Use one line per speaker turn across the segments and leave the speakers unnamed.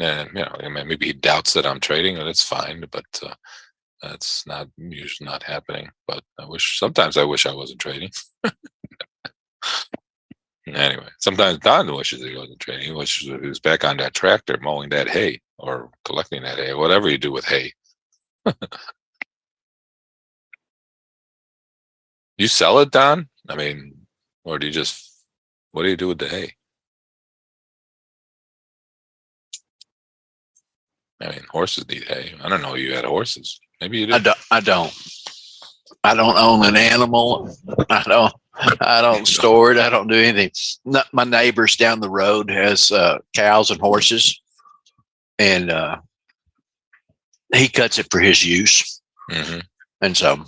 And maybe he doubts that I'm trading, and it's fine. But that's not usually not happening. But sometimes I wish I wasn't trading. Anyway, sometimes Don wishes he wasn't trading. He wishes he was back on that tractor mowing that hay or collecting that hay, whatever you do with hay. You sell it, Don? I mean, or do you just, what do you do with the hay? I mean, horses need hay. I don't know you had horses. Maybe you
I
did.
don't. I don't. I don't own an animal. I don't. I don't store it. I don't do anything. My neighbors down the road has cows and horses, and he cuts it for his use.
Mm-hmm.
And
so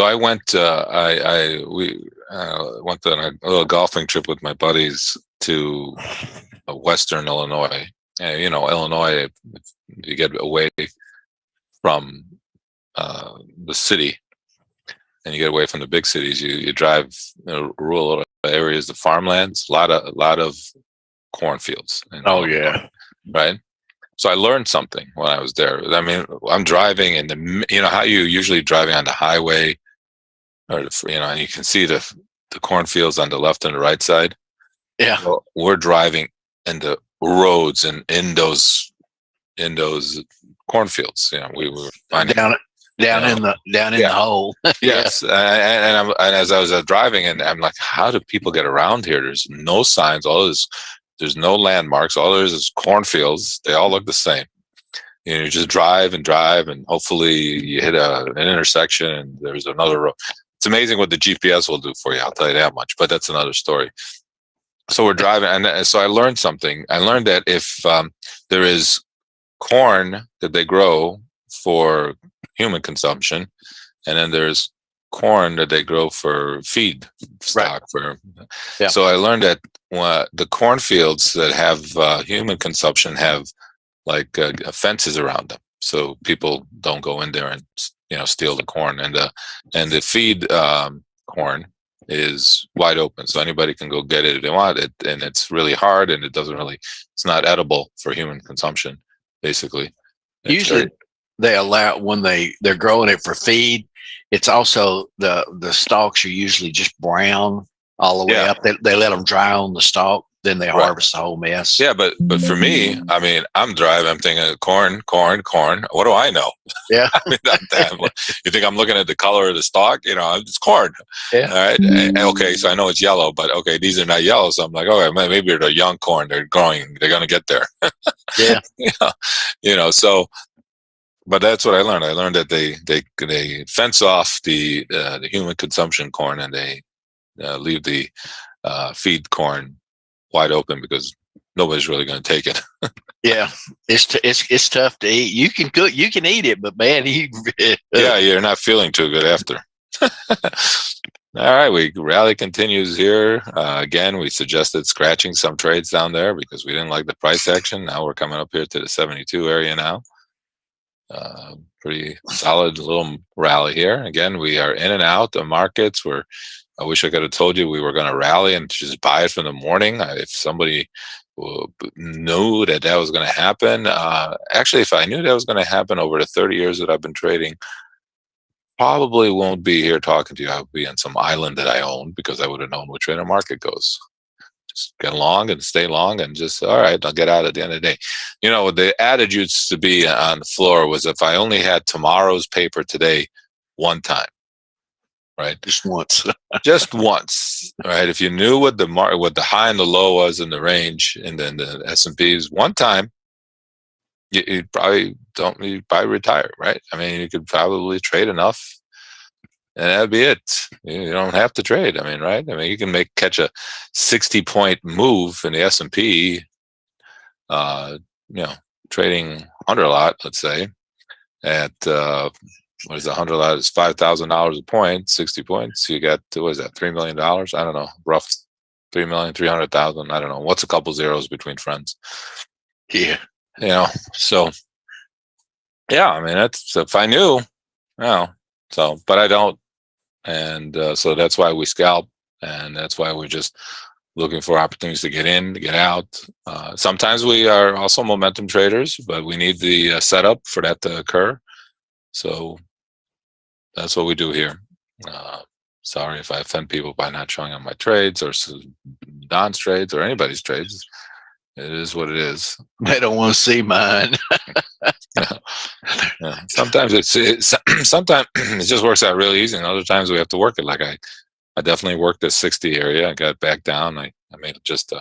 I went. We went on a little golfing trip with my buddies to Western Illinois. Illinois. You get away from the city, and you get away from the big cities. You drive rural areas, the farmlands, a lot of cornfields.
yeah,
right. So I learned something when I was there. I mean, I'm driving, and how you usually driving on the highway, or and you can see the cornfields on the left and the right side.
Yeah,
well, we're driving in the roads and in those cornfields. We were finding
down in the hole.
Yes, and as I was driving, and I'm like, how do people get around here? There's no signs. There's no landmarks. All there is cornfields. They all look the same. You just drive and drive, and hopefully you hit an intersection, and there's another road. It's amazing what the GPS will do for you. I'll tell you that much. But that's another story. So we're driving, and so I learned something. I learned that if there is corn that they grow for human consumption, and then there's corn that they grow for feed stock.
Yeah.
So I learned that the cornfields that have human consumption have like fences around them, so people don't go in there and steal the corn, and the feed corn is wide open, so anybody can go get it if they want it, and it's really hard, and it's not edible for human consumption, basically.
Usually they allow, when they're growing it for feed, it's also the stalks are usually just brown all the way up. They let them dry on the stalk, then they harvest the whole mess.
Yeah, but for me, I mean, I'm driving, I'm thinking corn. What do I know?
Yeah.
I mean, you think I'm looking at the color of the stalk? It's corn.
Yeah.
All right. Okay, so I know it's yellow, but okay, these are not yellow. So I'm like, okay, maybe they're young corn. They're growing. They're going to get there.
Yeah.
So, but that's what I learned. I learned that they fence off the human consumption corn, and they leave the feed corn wide open because nobody's really going to take it.
Yeah, it's tough to eat. You can cook, you can eat it, but man,
you're not feeling too good after. All right, rally continues here. Again, we suggested scratching some trades down there because we didn't like the price action. Now we're coming up here to the 72 area now. Pretty solid little rally here. Again, we are in and out of markets. I wish I could have told you we were going to rally and just buy it from the morning. If somebody knew that was going to happen, actually, if I knew that was going to happen over the 30 years that I've been trading, probably won't be here talking to you. I would be on some island that I own because I would have known which way the market goes. Just get long and stay long, and just, all right, I'll get out at the end of the day. The adage used to be on the floor was, if I only had tomorrow's paper today one time. Right,
just once,
right? If you knew what the high and the low was in the range, and then the S&Ps one time, you'd probably retire, right? I mean, you could probably trade enough, and that'd be it. You don't have to trade. I mean, right? I mean, you can catch a 60-point move in the S&P, trading 100 lot, let's say, at what is 100 lot? It's $5,000 a point, 60 points. You got, what is that, $3 million? I don't know, rough 3,300,000. I don't know. What's a couple zeros between friends?
Yeah.
So yeah, I mean, that's, if I knew, so, but I don't. And so that's why we scalp, and that's why we just looking for opportunities to get in, to get out. Sometimes we are also momentum traders, but we need the setup for that to occur. So that's what we do here. Sorry if I offend people by not showing on my trades or Don's trades or anybody's trades. It is what it is.
They don't want to see mine.
Yeah. Sometimes sometimes it just works out really easy, and other times we have to work it. Like I definitely worked the 60 area. I got back down. I made just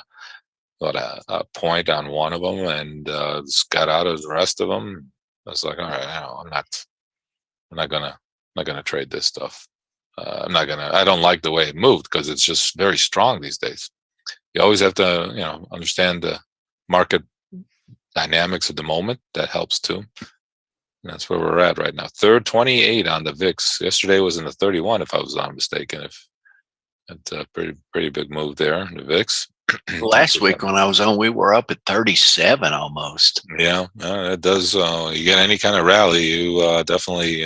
about a point on one of them, and just got out of the rest of them. I was like, all right, I'm not gonna trade this stuff. I don't like the way it moved because it's just very strong these days. You always have to, understand the market dynamics at the moment. That helps too. And that's where we're at right now. 28 on the VIX. Yesterday was in the 31, if I was not mistaken. If it's a pretty big move there in the VIX.
Last week when I was on, we were up at 37 almost.
Yeah, it does. You get any kind of rally, you definitely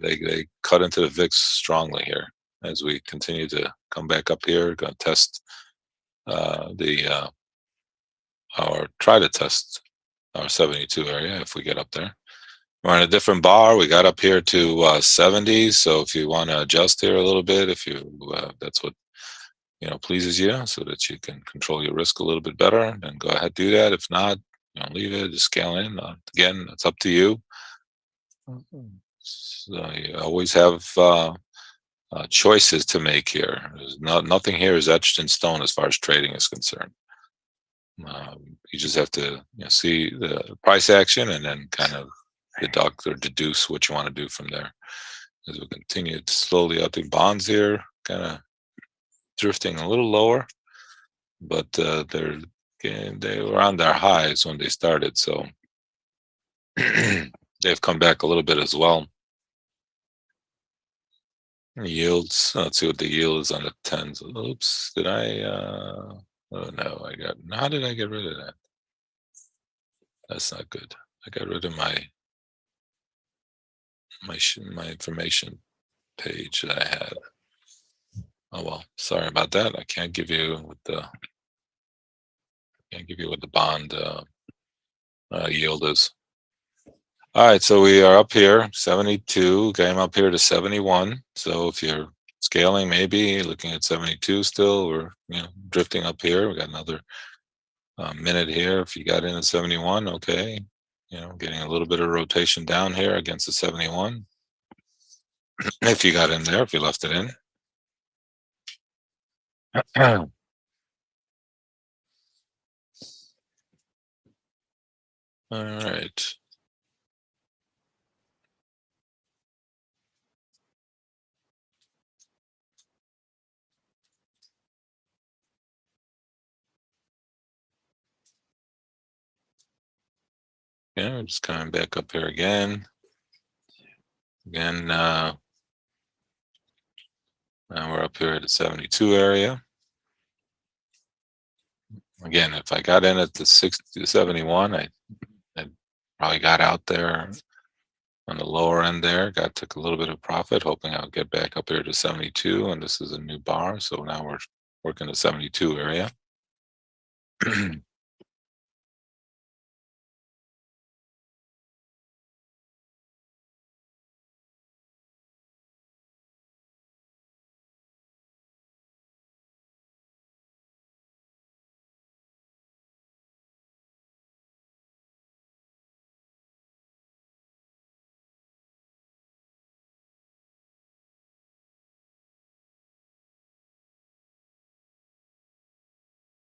they cut into the VIX strongly here as we continue to come back up here. Going to test or try to test our 72 area if we get up there. We're in a different bar. We got up here to 70s. So if you want to adjust here a little bit, if you that's what pleases you, so that you can control your risk a little bit better, then go ahead, do that. If not, leave it, just scale in. Again, it's up to you. So you always have choices to make here. There's nothing here is etched in stone as far as trading is concerned. You just have to see the price action and then kind of deduct or deduce what you want to do from there. As we continue to slowly, I think bonds here kind of drifting a little lower, but they were on their highs when they started, so they've come back a little bit as well. Yields, let's see what the yield is on the 10s. Oops, did I oh no, how did I get rid of that? That's not good. I got rid of my information page that I had. Oh well, sorry about that. I can't give you what the bond yield is. All right, so we are up here, 72, came up here to 71. So if you're scaling, maybe looking at 72 still, we're drifting up here. We got another minute here. If you got in at 71, okay, getting a little bit of rotation down here against the 71. If you got in there, if you left it in. All right. Yeah, we're just coming back up here again. Again, now we're up here at the 72 area. Again, if I got in at the 71, I probably got out there on the lower end there, took a little bit of profit, hoping I'll get back up here to 72, and this is a new bar, so now we're working the 72 area.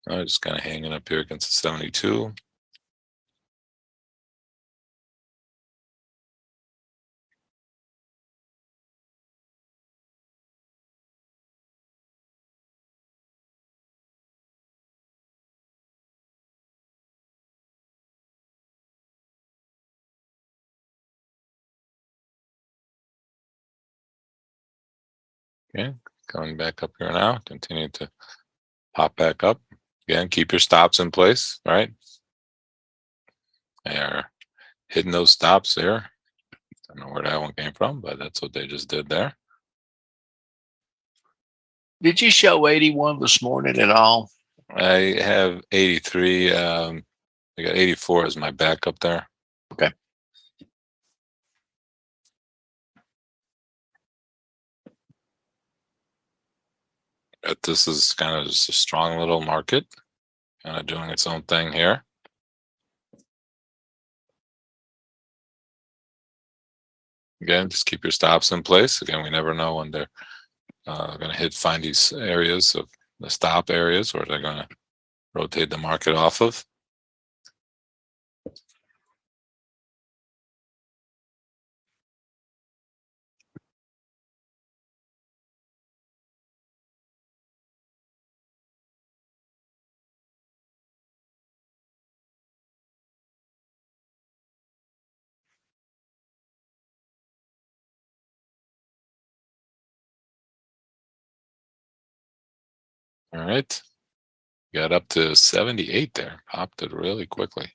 I'm just kind of hanging up here against the 72. Okay, coming back up here now, continue to pop back up. Again, keep your stops in place, right? They're hitting those stops there. Don't know where that one came from, but that's what they just did there.
Did you show 81 this morning at all?
I have 83. I got 84 as my backup there.
Okay.
But this is kind of just a strong little market, kind of doing its own thing here. Again, just keep your stops in place. Again, we never know when they're going to find these areas of the stop areas where they're going to rotate the market off of. All right. Got up to 78 there. Popped it really quickly.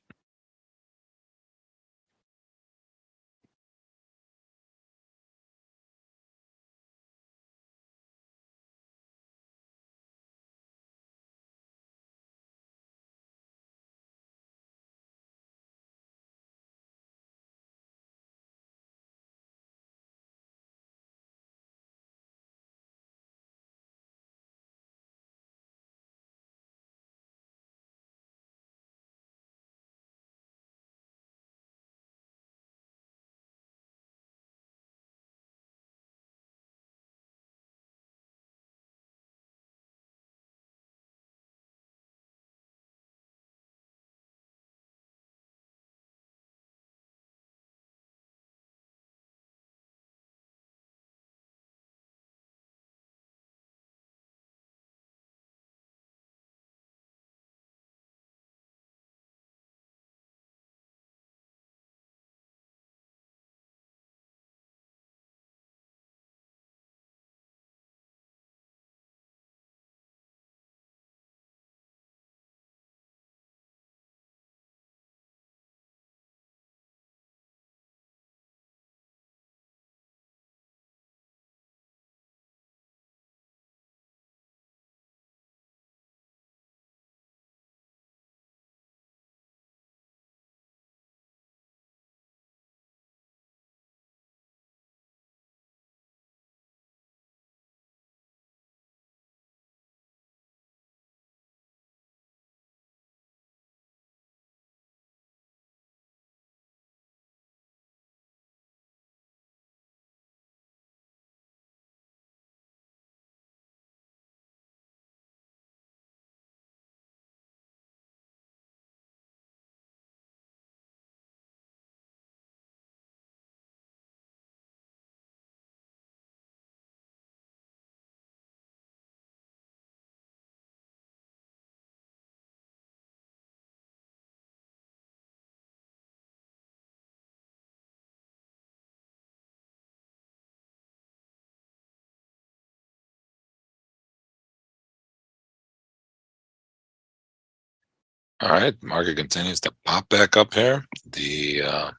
All right, market continues to pop back up here. The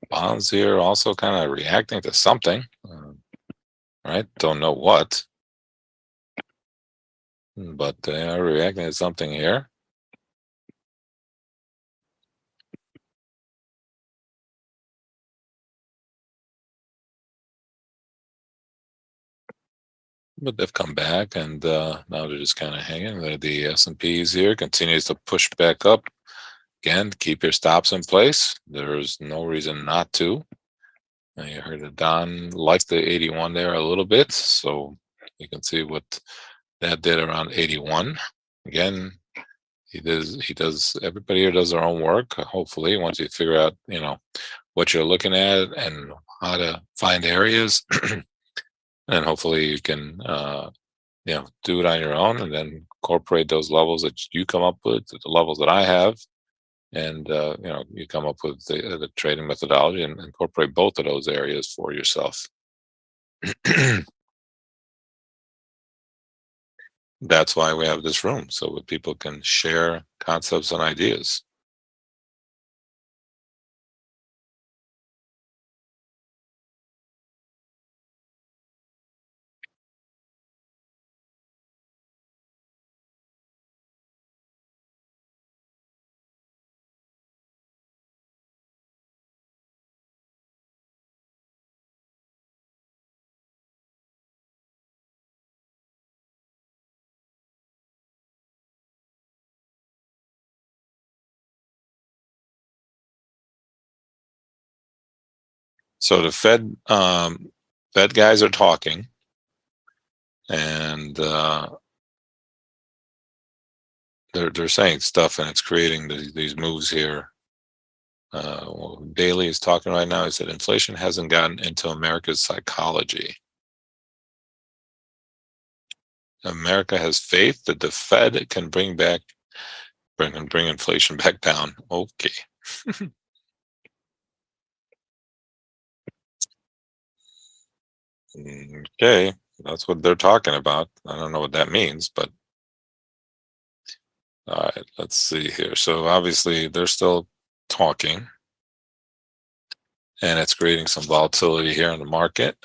bonds here also kind of reacting to something. Right, don't know what, but they are reacting to something here. But they've come back, and now they're just kind of hanging. The S&Ps here continues to push back up. Again, keep your stops in place. There's no reason not to. You heard that Don liked the 81 there a little bit, so you can see what that did around 81. Again, everybody here does their own work. Hopefully, once you figure out, what you're looking at and how to find areas, and hopefully you can, do it on your own and then incorporate those levels that you come up with, the levels that I have, and you come up with the trading methodology and incorporate both of those areas for yourself. That's why we have this room, so that people can share concepts and ideas. So the Fed guys are talking, and they're saying stuff, and it's creating these moves here. Well, Daly is talking right now. He said inflation hasn't gotten into America's psychology. America has faith that the Fed can bring inflation back down. Okay. Okay, that's what they're talking about. I don't know what that means, but all right, let's see here. So obviously they're still talking, and it's creating some volatility here in the market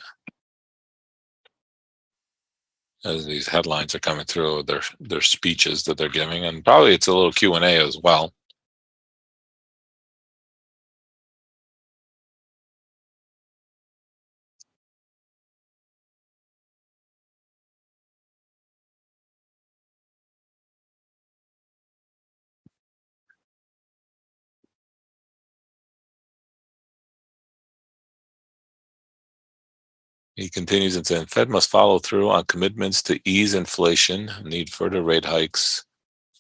as these headlines are coming through, their speeches that they're giving, and probably it's a little Q&A as well. He continues and said, Fed must follow through on commitments to ease inflation, need further rate hikes,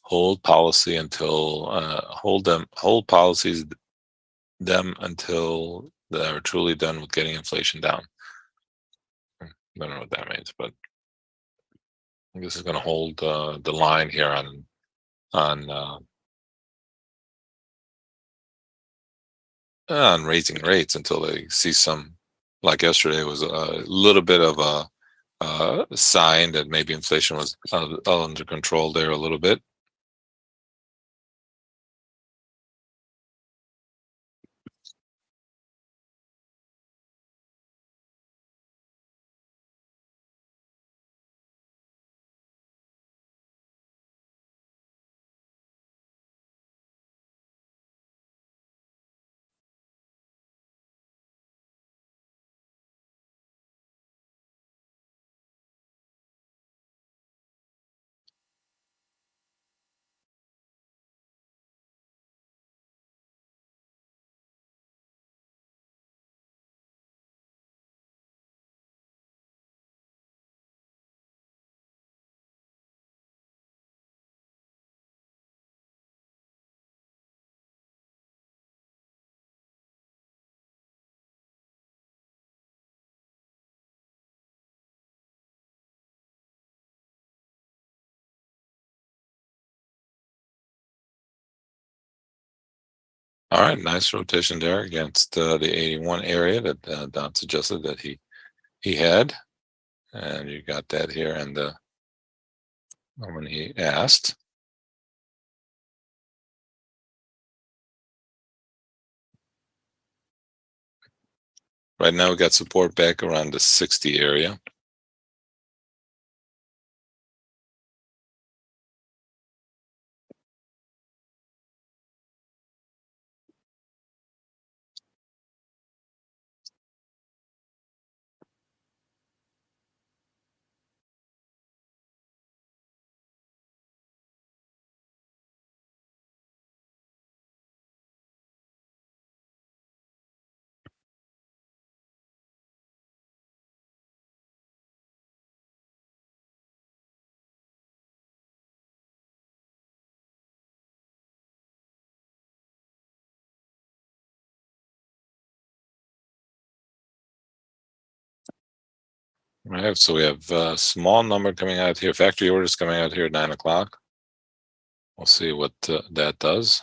hold policy until hold policies them until they're truly done with getting inflation down. I don't know what that means, but I guess it's going to hold the line here on on raising rates until they see some. Like yesterday was a little bit of a sign that maybe inflation was under control there a little bit. All right, nice rotation there against the 81 area that Don suggested that he had, and you got that here. And when he asked, right now we got support back around the 60 area. All right, so we have a small number coming out here. Factory orders coming out here at 9 o'clock. We'll see what that does.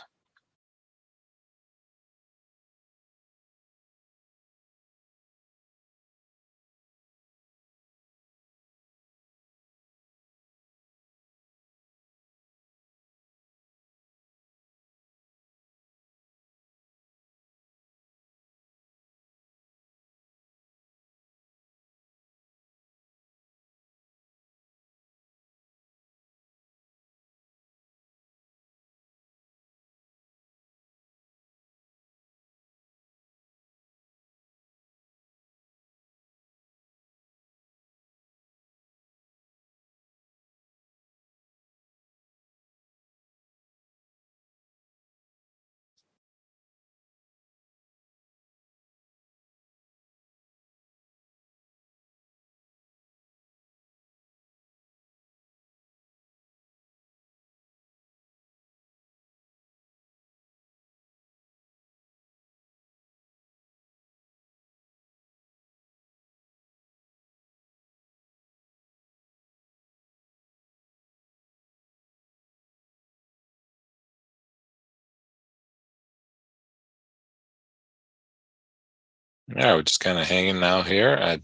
Yeah, we're just kind of hanging now here at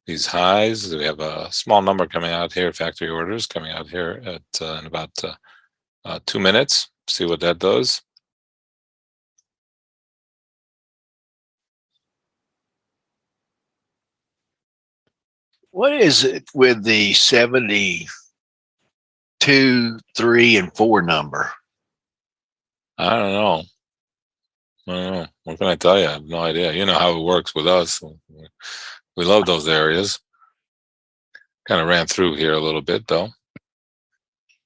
these highs. We have a small number coming out here, factory orders coming out here at in about 2 minutes. See what that does.
What is it with the 72, 3, and 4 number?
I don't know. I don't know. What can I tell you? I have no idea. You know how it works with us. We love those areas. Kind of ran through here a little bit though,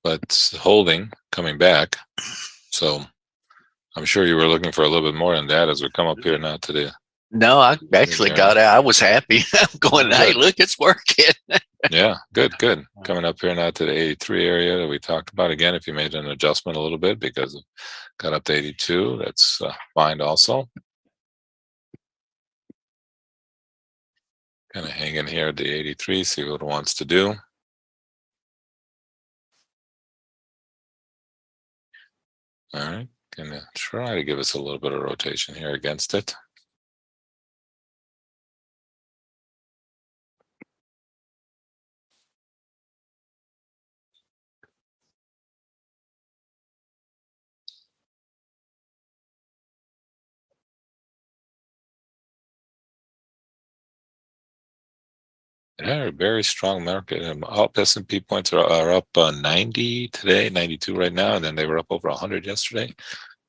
but holding, coming back. So I'm sure you were looking for a little bit more than that as we come up here now to the
No, I actually got out. I was happy. I'm going, hey,
good.
look, it's working.
Yeah, good. Coming up here now to the 83 area that we talked about again. If you made an adjustment a little bit because it got up to 82, that's fine also. Kind of hanging here at the 83, see what it wants to do. All right, gonna try to give us a little bit of rotation here against it. Yeah, very strong market. Up S&P points are up 90 today, 92 right now, and then they were up over 100 yesterday.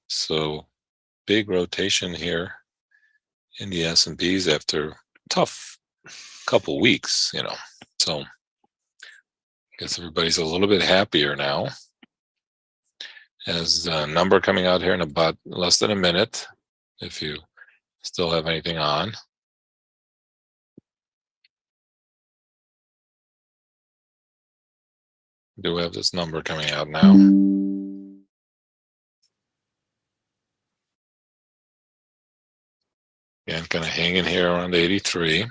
So big rotation here in the S&Ps after tough couple weeks, you know. So I guess everybody's a little bit happier now. As a number coming out here in about less than a minute, if you still have anything on. Do have this number coming out now. Again, kind of hanging here around 83.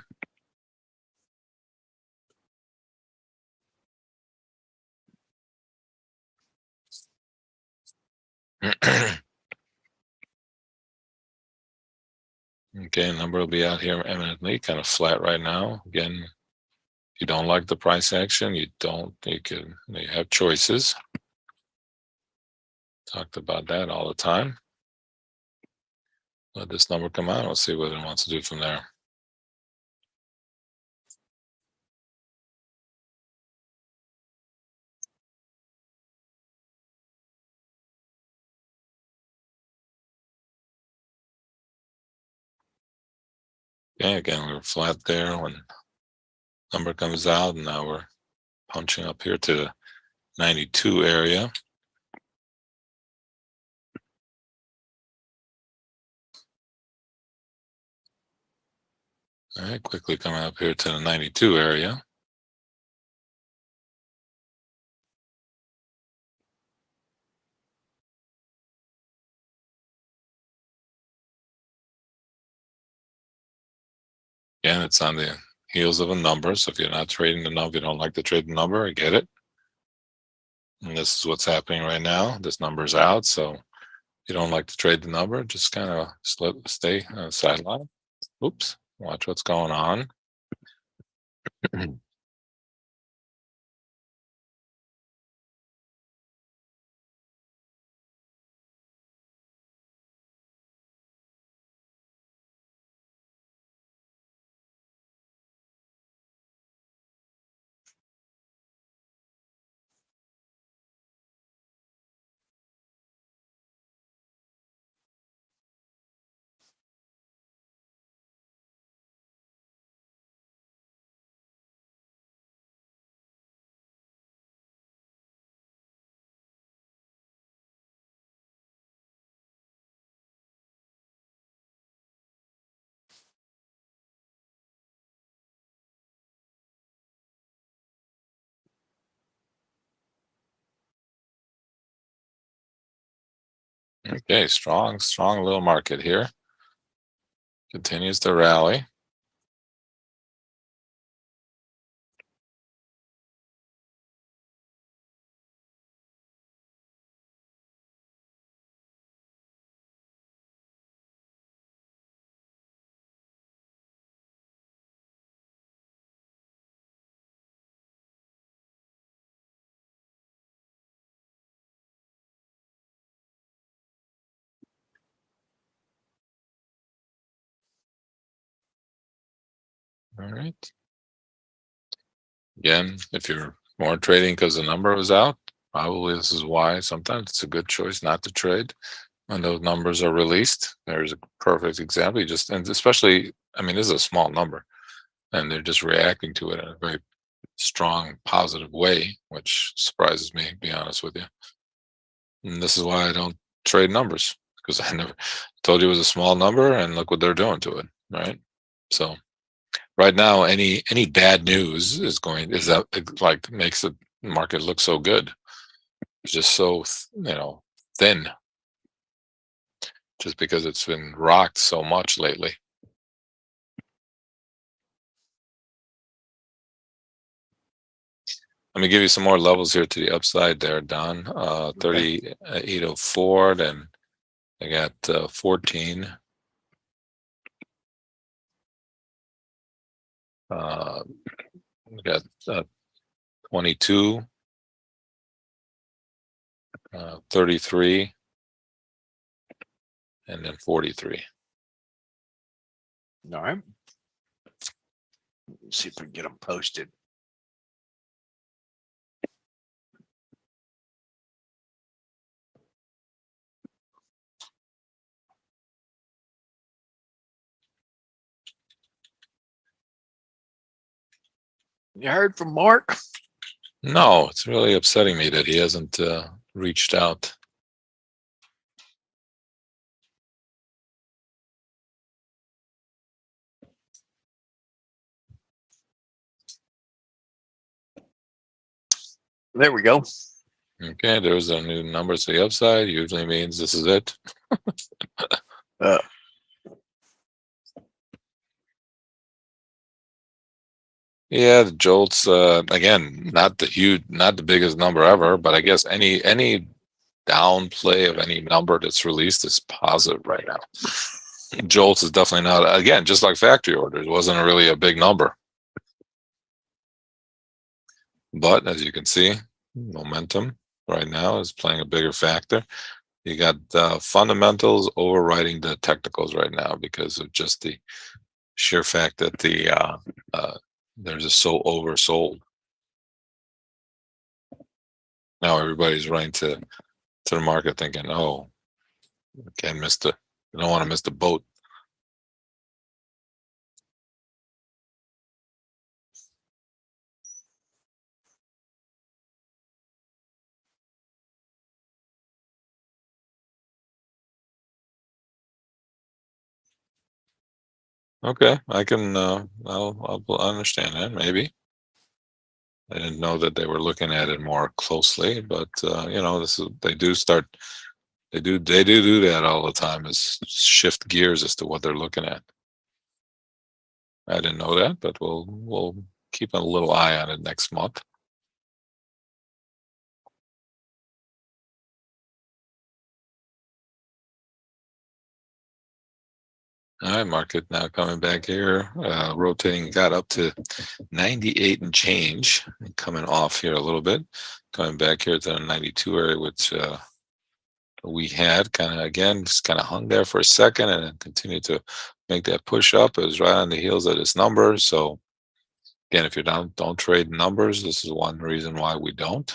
Okay, number will be out here eminently, kind of flat right now. Again, if you don't like the price action, you have choices. Talked about that all the time. Let this number come out. We'll see what it wants to do from there. Okay, again, we were flat there when number comes out, and now we're punching up here to the 92 area. All right, quickly coming up here to the 92 area. Again, it's on the heels of a number. So if you're not trading the number, you don't like to trade the number, I get it. And this is what's happening right now. This number's out. So you don't like to trade the number, just kind of stay sideline. Oops, watch what's going on. Okay, strong little market here. Continues to rally. All right. Again, if you're more trading because the number was out, probably this is why sometimes it's a good choice not to trade when those numbers are released. There's a perfect example. You just, and especially, I mean, this is a small number and they're just reacting to it in a very strong, positive way, which surprises me, to be honest with you. And this is why I don't trade numbers, because I never told you it was a small number and look what they're doing to it, right? So right now, any bad news is that it, like, makes the market look so good. It's just so thin, just because it's been rocked so much lately. Let me give you some more levels here to the upside there, Don. 3804, then I got 14. We got 22, 33, and then 43.
All right. Let's see if we can get them posted. You heard from Mark?
No, it's really upsetting me that he hasn't reached out.
There we go.
Okay, there's a new number to the upside. Usually means this is it.
Uh,
Yeah, the jolts again, not the biggest number ever, but I guess any down play of any number that's released is positive right now. Jolts is definitely not, again, just like factory orders, wasn't really a big number. But as you can see, momentum right now is playing a bigger factor. You got fundamentals overriding the technicals right now because of just the sheer fact that they're just so oversold. Now everybody's running to the market thinking, oh, can't miss the, you don't want to miss the boat. Okay, I can I'll understand that maybe. I didn't know that they were looking at it more closely, but this is they do that all the time, is shift gears as to what they're looking at. I didn't know that, but we'll keep a little eye on it next month. All right, market now coming back here, rotating, got up to 98 and change, and coming off here a little bit, coming back here to the 92 area, which we had kind of, again, just kind of hung there for a second and then continued to make that push up. It was right on the heels of this number. So again, if you don't trade numbers, this is one reason why we don't.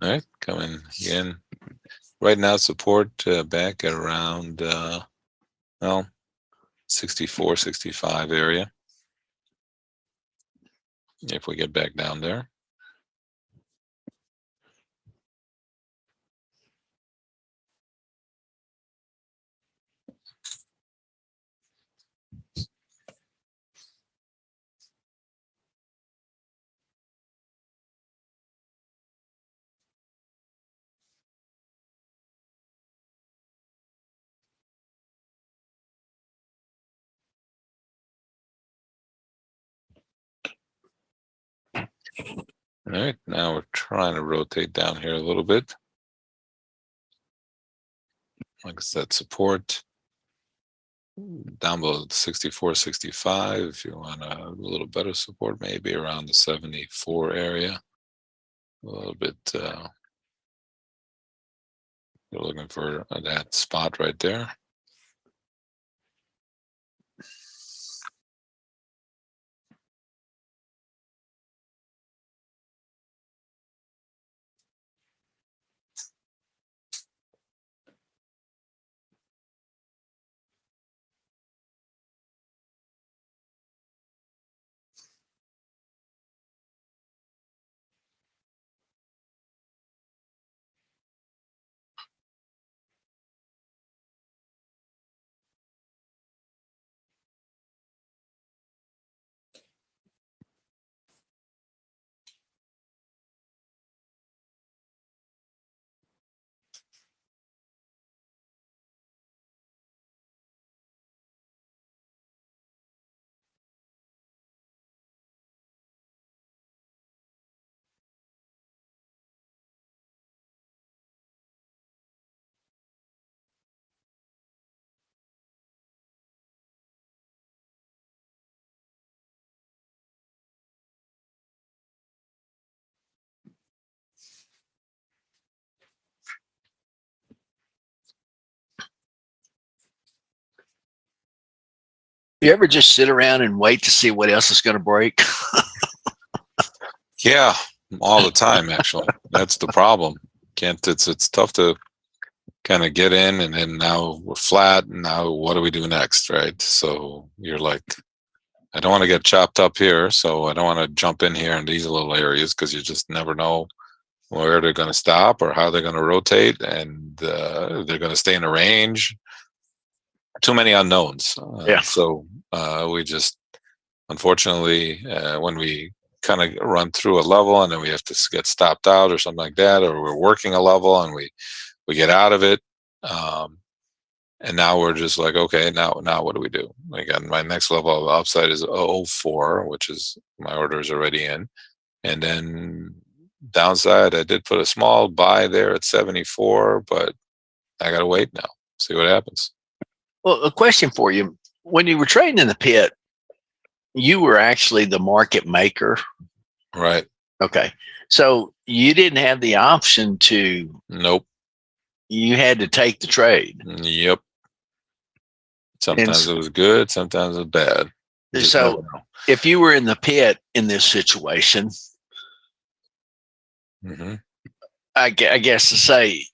All right, coming again. Right now, support back at around, well, 64, 65 area. If we get back down there. All right, now we're trying to rotate down here a little bit. Like I said, support down below 64, 65. If you want a little better support, maybe around the 74 area. A little bit, you're looking for that spot right there.
You ever just sit around and wait to see what else is going to break?
Yeah, all the time. Actually, that's the problem. Can't. It's tough to kind of get in, and then now we're flat. And now what do we do next, right? So you're like, I don't want to get chopped up here, so I don't want to jump in here in these little areas because you just never know where they're going to stop or how they're going to rotate, and they're going to stay in a range. Too many unknowns.
Yeah.
So we just, unfortunately, when we kind of run through a level and then we have to get stopped out or something like that, or we're working a level and we get out of it, and now we're just like, okay, now what do we do? Again, my next level of upside is 04, which is my order is already in, and then downside, I did put a small buy there at 74, but I gotta wait now, see what happens.
Well, a question for you. When you were trading in the pit, you were actually the market maker.
Right.
Okay. So you didn't have the option to,
Nope.
you had to take the trade.
Yep. Sometimes it was good, sometimes it was bad.
So if you were in the pit in this situation, I guess to say,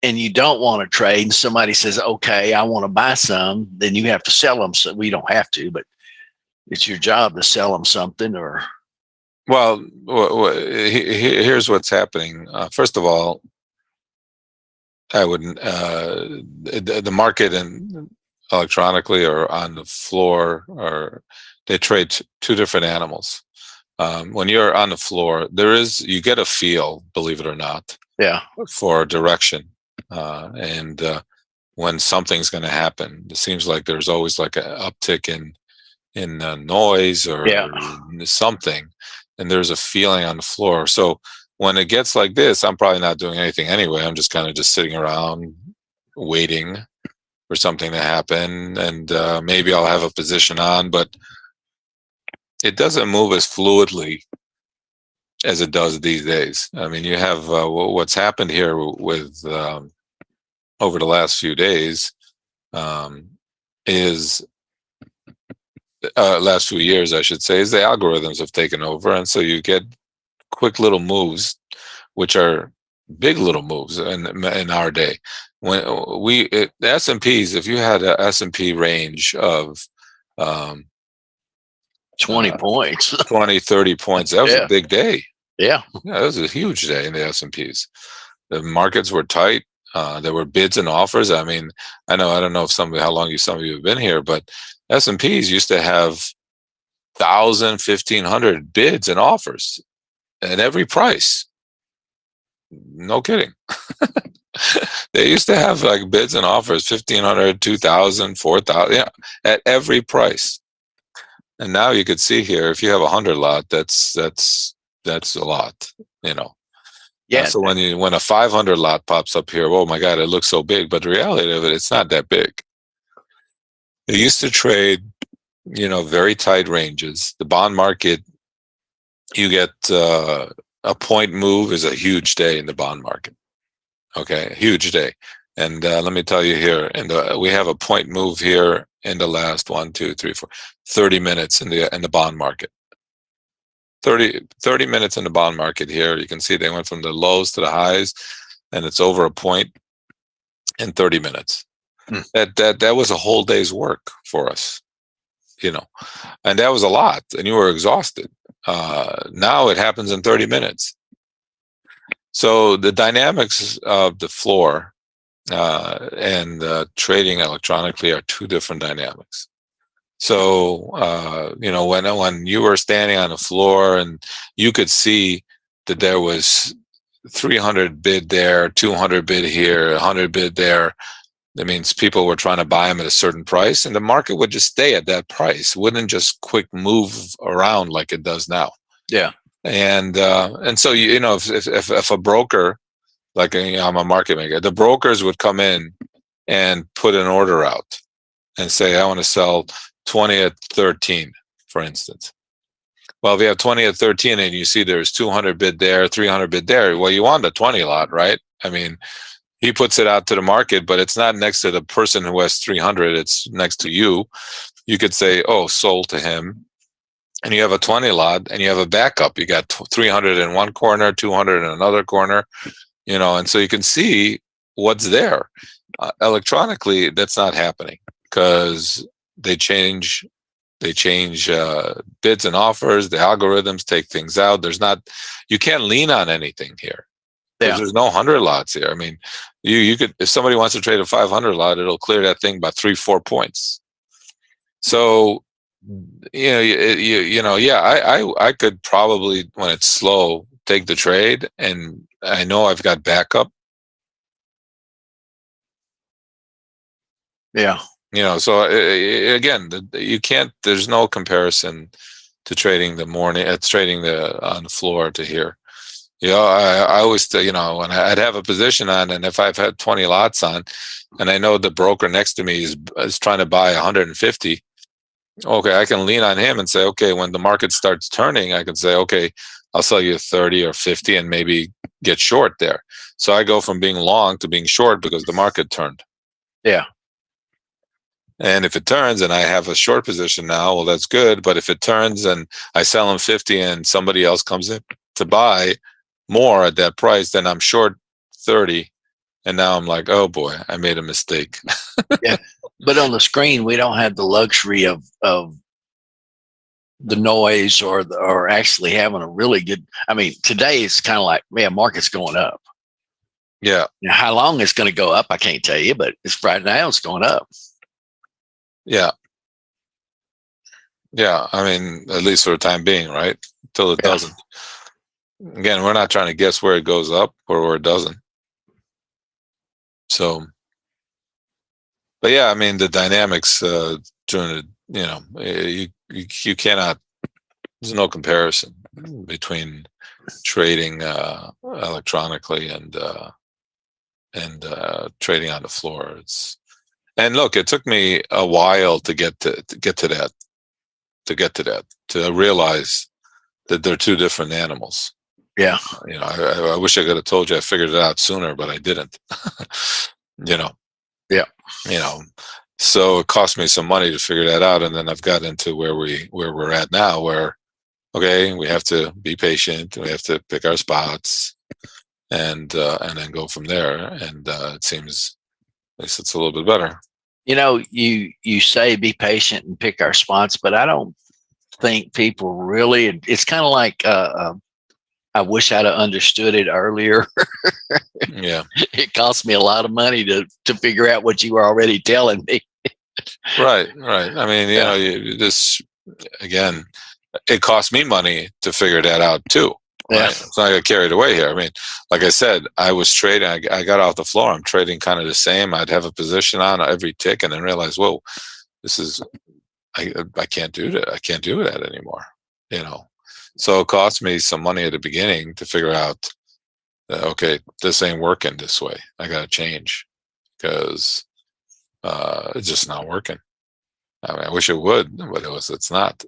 and you don't want to trade, and somebody says, okay, I want to buy some, then you have to sell them. So we don't have to, but it's your job to sell them something. Or
well, here's what's happening. First of all, I wouldn't the market and electronically or on the floor, or they trade two different animals. When you're on the floor, you get a feel, believe it or not,
yeah,
for direction, and when something's going to happen. It seems like there's always like an uptick in noise or something, and there's a feeling on the floor. So when it gets like this, I'm probably not doing anything anyway. I'm just kind of just sitting around waiting for something to happen, and maybe I'll have a position on, but it doesn't move as fluidly as it does these days. I mean, you have what's happened here with over the last few days is last few years, I should say, is the algorithms have taken over, and so you get quick little moves, which are big little moves in our day. When the S&Ps, if you had an S&P range of
20 points,
20, 30 points, that was a big day.
Yeah,
that was a huge day in the S&Ps. The markets were tight. There were bids and offers. I mean, I don't know if some of you have been here, but S&Ps used to have 1,000, 1,500 bids and offers at every price. No kidding. They used to have like bids and offers, 1,500, 2,000, 4,000, at every price. And now you could see here, if you have 100 lot, that's a lot, you know.
Yeah.
So when a 500 lot pops up here, oh my God, it looks so big. But the reality of it, it's not that big. It used to trade, very tight ranges. The bond market, you get a point move is a huge day in the bond market. Okay, huge day. And let me tell you here, and we have a point move here in the last 1, 2, 3, 4, 30 minutes in the bond market. 30 minutes in the bond market here. You can see they went from the lows to the highs, and it's over a point in 30 minutes. That was a whole day's work for us, and that was a lot, and you were exhausted. Now it happens in 30 minutes. So the dynamics of the floor and trading electronically are two different dynamics. So when you were standing on the floor and you could see that there was 300 bid there, 200 bid here, 100 bid there, that means people were trying to buy them at a certain price, and the market would just stay at that price. It wouldn't just quick move around like it does now.
Yeah.
And so if a broker, like I'm a market maker, the brokers would come in and put an order out and say, I want to sell 20 at 13, for instance. Well, if you have 20 at 13 and you see there's 200 bid there, 300 bid there, well, you want the 20 lot, right? I mean, he puts it out to the market, but it's not next to the person who has 300. It's next to you. You could say, oh, sold to him. And you have a 20 lot and you have a backup. You got 300 in one corner, 200 in another corner, and so you can see what's there. Electronically, that's not happening because they change bids and offers. The algorithms take things out. You can't lean on anything here. Yeah. There's no 100 lots here. I mean, you could, if somebody wants to trade a 500 lot, it'll clear that thing by 3-4 points. So, I could probably, when it's slow, take the trade, and I know I've got backup.
Yeah.
So again, you can't. There's no comparison to trading the morning. Trading on the floor to here. I always, when I'd have a position on, and if I've had 20 lots on, and I know the broker next to me is trying to buy 150, okay, I can lean on him and say, okay, when the market starts turning, I can say, okay, I'll sell you 30 or 50 and maybe get short there. So I go from being long to being short because the market turned.
Yeah.
And if it turns and I have a short position now, well, that's good. But if it turns and I sell him 50 and somebody else comes in to buy more at that price, then I'm short 30. And now I'm like, oh boy, I made a mistake.
Yeah. But on the screen, we don't have the luxury of the noise or actually having a really good, I mean, today it's kind of like, man, market's going up.
Yeah.
Now, how long it's going to go up, I can't tell you, but it's right now it's going up.
Yeah. Yeah. I mean, at least for the time being, right? Until it doesn't. Again, we're not trying to guess where it goes up or where it doesn't. So, but yeah, I mean, the dynamics during the, you cannot, there's no comparison between trading electronically and trading on the floor. And look, it took me a while to get to that, to realize that they're two different animals.
Yeah.
I wish I could have told you I figured it out sooner, but I didn't. Yeah. So it cost me some money to figure that out, and then I've got into where we're at now, where okay, we have to be patient, we have to pick our spots, and then go from there. And it seems at least it's a little bit better.
You say be patient and pick our spots, but I don't think people really. It's kind of like I wish I'd have understood it earlier.
Yeah,
it cost me a lot of money to figure out what you were already telling me.
Right. I mean, this again, it cost me money to figure that out too. Right? Yeah. It's not I got carried away here. I mean, like I said, I was trading. I got off the floor. I'm trading kind of the same. I'd have a position on every tick, and then realize, whoa, this is I can't do that. I can't do that anymore. You know, so it cost me some money at the beginning to figure out that, okay, this ain't working this way. I got to change because it's just not working. I mean, I wish it would, but it's not.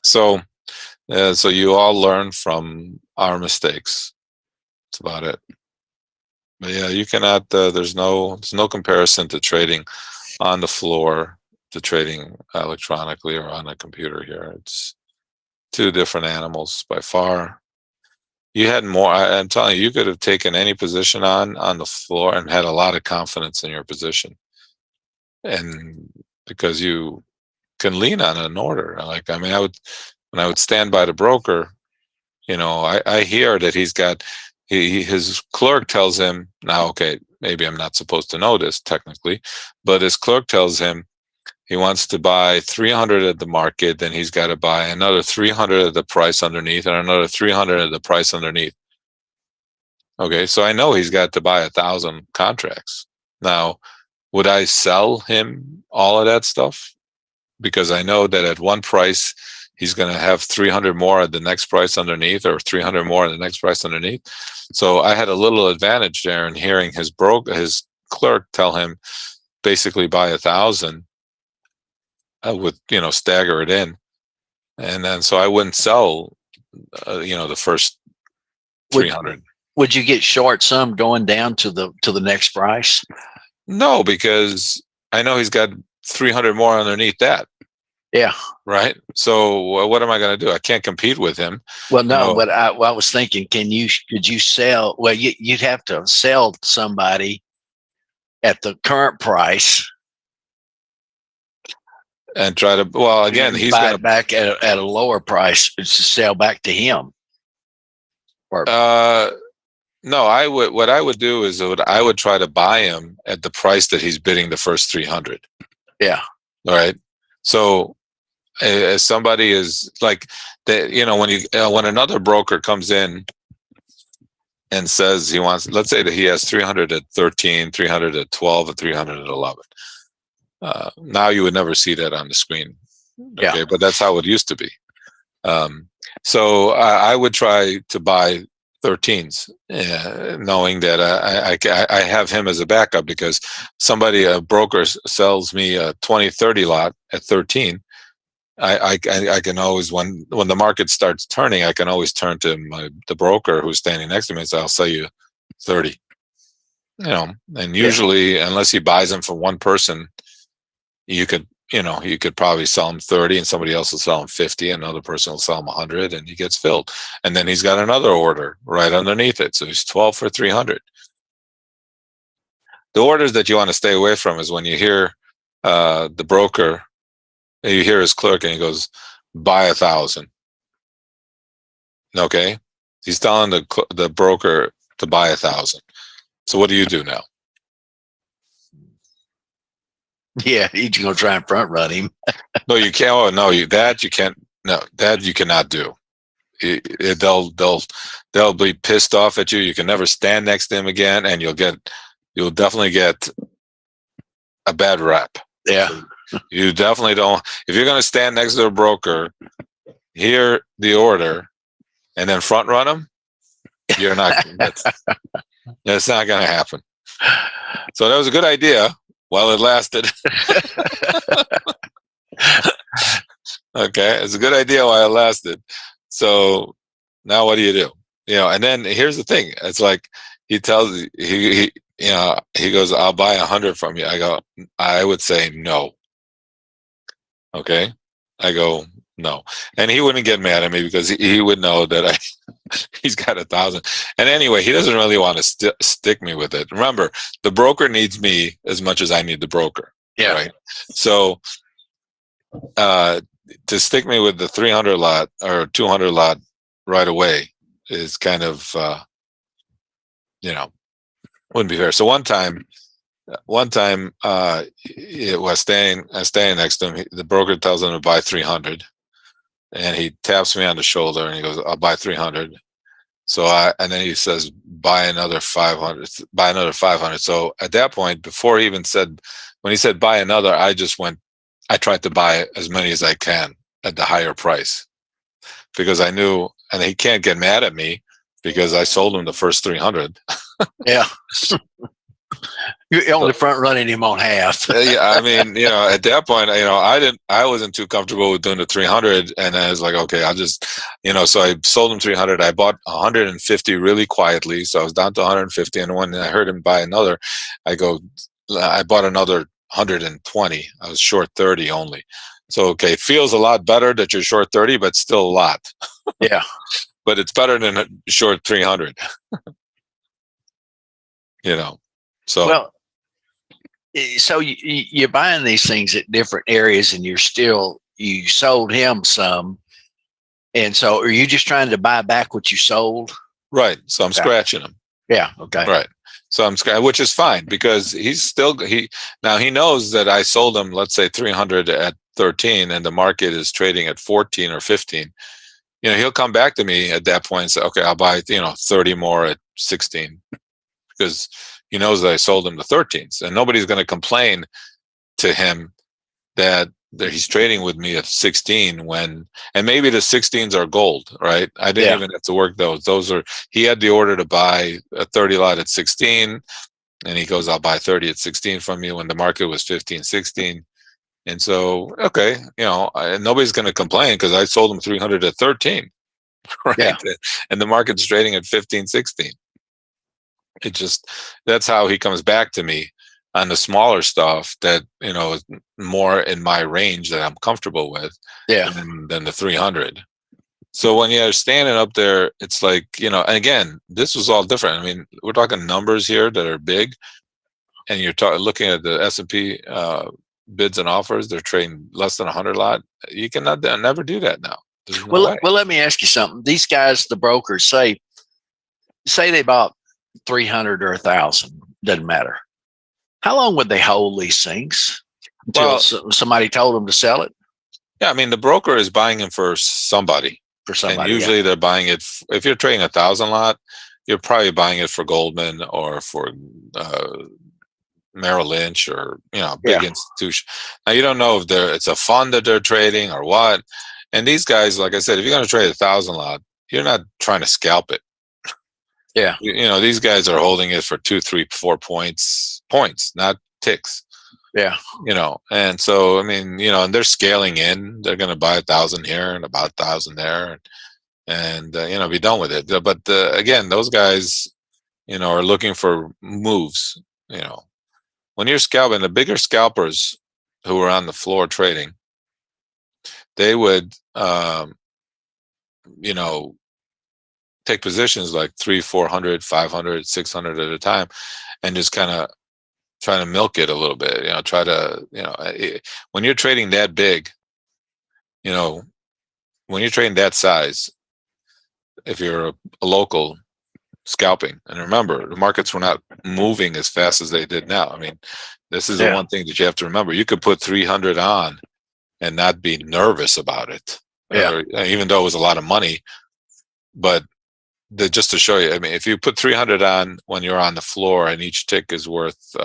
So, so you all learn from our mistakes. That's about it. But yeah, you cannot. There's no comparison to trading on the floor to trading electronically or on a computer here. It's two different animals by far. You had more. I'm telling you, you could have taken any position on the floor and had a lot of confidence in your position, and because you can lean on an order. Like, I mean, when I would stand by the broker, you know, I hear that he's got his clerk tells him now, okay, maybe I'm not supposed to know this technically, but his clerk tells him he wants to buy 300 at the market, then he's got to buy another 300 at the price underneath and another 300 at the price underneath. Okay, so I know he's got to buy 1,000 contracts. Now, would I sell him all of that stuff? Because I know that at one price, he's going to have 300 more at the next price underneath or 300 more at the next price underneath. So I had a little advantage there in hearing his clerk tell him basically buy 1,000. I would, you know, stagger it in. And then so I wouldn't sell, you know, the first 300.
Would you get short some going down to the next price?
No, because I know he's got 300 more underneath that.
Yeah.
Right. So what am I going to do? I can't compete with him.
Well, no, but I was thinking, could you sell? Well, you'd have to sell somebody at the current price
and try to. Well, again, he's
buy
going
it back at a lower price to sell back to him. Or
no, what I would do is I would try to buy him at the price that he's bidding the first 300.
Yeah.
All right. So as somebody is like that, you know, when another broker comes in and says he wants, let's say that he has 300 at 13, 300 at 12, and 300 at 11. Now you would never see that on the screen. Okay.
Yeah.
But that's how it used to be. So I would try to buy 13s, knowing that I have him as a backup because a broker sells me a 20-30 lot at 13. I can always, when the market starts turning, I can always turn to the broker who's standing next to me and say, I'll sell you 30. You know, and usually, unless he buys them from one person, you could probably sell him 30 and somebody else will sell him 50, another person will sell him 100 and he gets filled. And then he's got another order right underneath it. So he's 12 for 300. The orders that you want to stay away from is when you hear the broker, you hear his clerk and he goes, buy 1,000. Okay. He's telling the broker to buy 1,000. So what do you do now?
Yeah, he's gonna try and front run him.
No, you can't. Oh, no, you can't. No, that you cannot do. They'll be pissed off at you. You can never stand next to him again, and you'll definitely get a bad rep.
Yeah,
you definitely don't. If you're gonna stand next to a broker, hear the order, and then front run him, you're not. That's not gonna happen. So that was a good idea. While it lasted. Okay, it's a good idea while it lasted. So now what do? You know, and then here's the thing. It's like he tells he goes, I'll buy 100 from you. I go, I would say no. Okay. I go, no. And he wouldn't get mad at me because he would know that he's got 1,000. And anyway, he doesn't really want to stick me with it. Remember, the broker needs me as much as I need the broker.
Yeah.
Right. So to stick me with the 300 lot or 200 lot right away is kind of, wouldn't be fair. So one time it was staying next to him. The broker tells him to buy 300. And he taps me on the shoulder and he goes, I'll buy 300. So and then he says, buy another 500, buy another 500. So at that point, before he even said, when he said buy another, I tried to buy as many as I can at the higher price because I knew, and he can't get mad at me because I sold him the first 300.
Yeah. You're only front running him on half.
Yeah, I mean, at that point, I wasn't too comfortable with doing the 300, and I was like, okay, I'll just, so I sold him 300. I bought 150 really quietly, so I was down to 150. And when I heard him buy another, I bought another 120. I was short 30 only. So okay, it feels a lot better that you're short 30, but still a lot.
Yeah,
But it's better than a short 300. So
well, so you're buying these things at different areas, and you sold him some, and so are you just trying to buy back what you sold?
right. So I'm
Okay.
scratching him.
Yeah. Okay.
Right. So which is fine because now he knows that I sold him, let's say 300 at 13 and the market is trading at 14 or 15. He'll come back to me at that point and say, okay, I'll buy, 30 more at 16 because he knows that I sold him the 13s and nobody's going to complain to him that he's trading with me at 16 and maybe the 16s are gold, right? I didn't even have to work those. He had the order to buy a 30 lot at 16 and he goes, I'll buy 30 at 16 from you when the market was 15, 16. And so, okay, and nobody's going to complain because I sold him 300 at 13, right?
Yeah.
And the market's trading at 15, 16. That's how he comes back to me on the smaller stuff that is more in my range that I'm comfortable with than the 300. So when you're standing up there, it's like, and again, this was all different. I mean, we're talking numbers here that are big, and you're looking at the S&P bids and offers, they're trading less than 100 lot. You cannot never do that now.
Well, let me ask you something. These guys, the brokers, say they bought 300 or 1,000, doesn't matter. How long would they hold these things until somebody told them to sell it?
Yeah, I mean, the broker is buying them for somebody. And usually they're buying it. If you're trading 1,000 lot, you're probably buying it for Goldman or for Merrill Lynch or big institution. Now you don't know if it's a fund that they're trading or what. And these guys, like I said, if you're going to trade 1,000 lot, you're not trying to scalp it.
Yeah.
These guys are holding it for 2, 3, 4 points, not ticks.
Yeah.
And so, I mean, and they're scaling in, they're going to buy 1,000 here and about 1,000 there and be done with it. But again, those guys, are looking for moves, when you're scalping, the bigger scalpers who are on the floor trading, they would, take positions like 300, 400, 500, 600 at a time and just kind of trying to milk it a little bit, try to, when you're trading that big, when you're trading that size, if you're a local scalping, and remember, the markets were not moving as fast as they did now. I mean, this is the one thing that you have to remember. You could put 300 on and not be nervous about it.
Yeah.
Even though it was a lot of money, but just to show you, I mean, if you put 300 on when you're on the floor and each tick is worth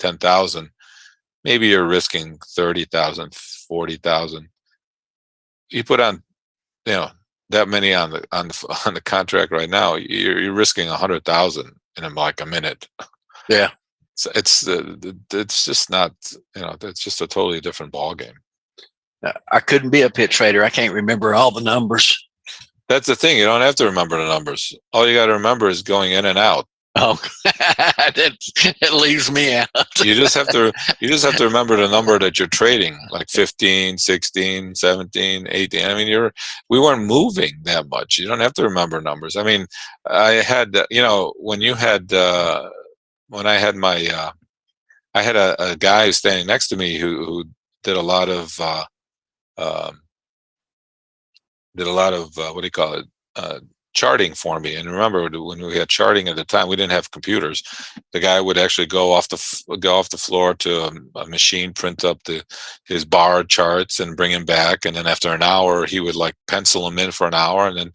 10,000, maybe you're risking 30,000, 40,000. You put on, that many on the contract right now, you're risking 100,000 in like a minute.
Yeah.
So it's just not, it's just a totally different ball game.
I couldn't be a pit trader. I can't remember all the numbers.
That's the thing. You don't have to remember the numbers. All you got to remember is going in and out.
Oh, that leaves me out.
You just have to remember the number that you're trading, like 15, 16, 17, 18. I mean, we weren't moving that much. You don't have to remember numbers. I mean, I had, when I had my, I had a guy standing next to me who did a lot of, what do you call it? Charting for me. And remember, when we had charting at the time, we didn't have computers. The guy would actually go off the floor to a machine, print up his bar charts and bring him back. And then after an hour, he would like pencil them in for an hour and then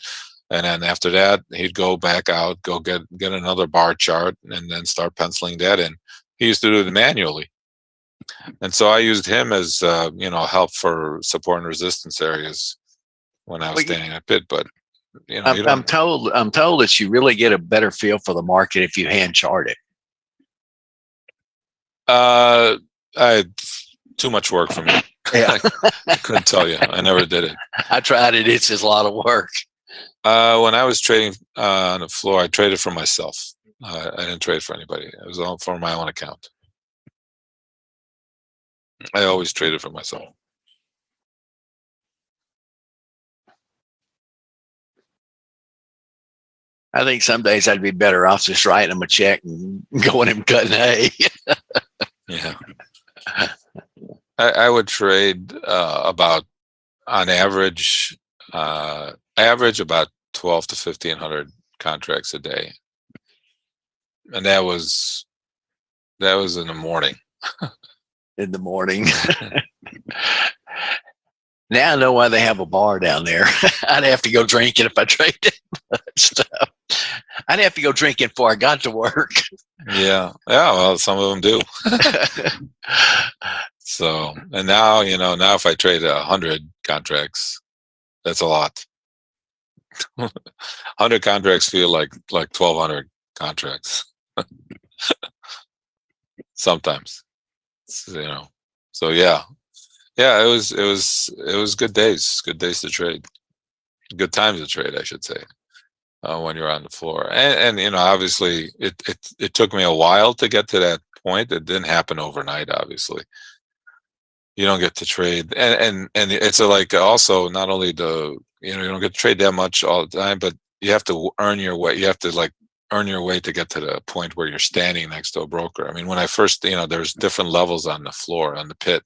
And then after that, he'd go back out, go get another bar chart, and then start penciling that in. He used to do it manually, and so I used him as help for support and resistance areas when I was
Well,
standing at pit. But you
I'm, I'm
don't.
told I'm told that you really get a better feel for the market if you hand chart it.
I too much work for me.
Yeah,
I couldn't tell you. I never did it.
I tried it. It's just a lot of work.
When I was trading on the floor, I traded for myself. I didn't trade for anybody. It was all for my own account. I always traded for myself.
I think some days I'd be better off just writing them a check and going and cutting hay.
Yeah. I would trade about, on average, about 12 to 1,500 contracts a day, and that was in the morning.
In the morning. Now I know why they have a bar down there. I'd have to go drinking if I traded stuff. I'd have to go drinking before I got to work.
Yeah. Well, some of them do. So, and now now if I trade 100 contracts, that's a lot. 100 contracts feel like 1,200 contracts sometimes. So yeah. It was good days to trade, good times to trade, I should say, when you're on the floor. And obviously it took me a while to get to that point. It didn't happen overnight. Obviously, you don't get to trade, and it's like, also, not only you don't get to trade that much all the time, but you have to earn your way. You have to earn your way to get to the point where you're standing next to a broker. I mean, when I first, there's different levels on the floor, on the pit.